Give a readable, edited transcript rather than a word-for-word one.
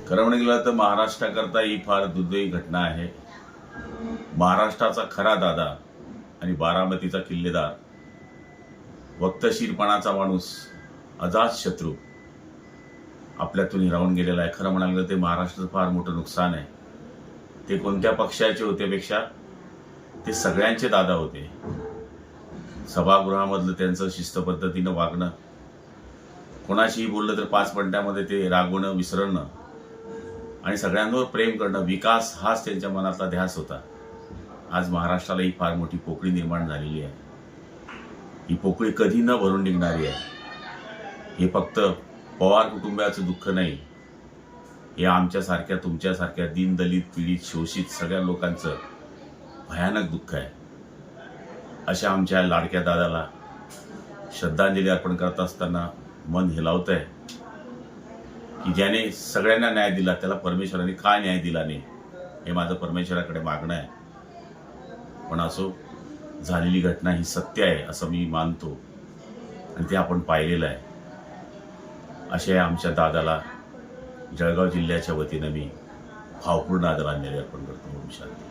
खरं म्हणून गेलं तर महाराष्ट्राकरता ही फार दुर्दैवी घटना आहे. महाराष्ट्राचा खरा दादा आणि बारामतीचा किल्लेदार, वक्तशीरपणाचा माणूस, अजात शत्रू आपल्यातून हिरावून गेलेला आहे. खरं म्हणाल ते महाराष्ट्राचं फार मोठं नुकसान आहे. ते कोणत्या पक्षाचे होते पेक्षा ते सगळ्यांचे दादा होते. सभागृहामधलं त्यांचं शिस्त पद्धतीनं वागणं, कोणाशीही बोललं तर 5 मिनिटांमध्ये ते रागवणं, विसरणं आणि सगळ्यांवर प्रेम करणं, विकास हाच त्यांच्या मनातला ध्यास होता. आज महाराष्ट्राला ही फार मोठी पोकळी निर्माण झालेली आहे. ही पोकळी कधी न भरून निघणारी आहे. हे फक्त पवार कुटुंबाचं दुःख नाही, हे आमच्यासारख्या, तुमच्यासारख्या दीनदलित, पीडित, शोषित सगळ्या लोकांचं भयानक दुःख आहे. अशा आमच्या लाडक्या दादाला श्रद्धांजली अर्पण करत असताना मन हेलावत आहे की ज्याने सगळ्यांना न्याय दिला त्याला परमेश्वराने का न्याय दिला नाही, हे माझं परमेश्वराकडे मागणं आहे. पण असो, झालेली घटना ही सत्य आहे असं मी मानतो आणि ते आपण पाहिलेलं आहे. अशा आमच्या दादाला जळगाव जिल्ह्याच्या वतीनं मी भावपूर्ण आदरांजली अर्पण करतो. ओम शांती.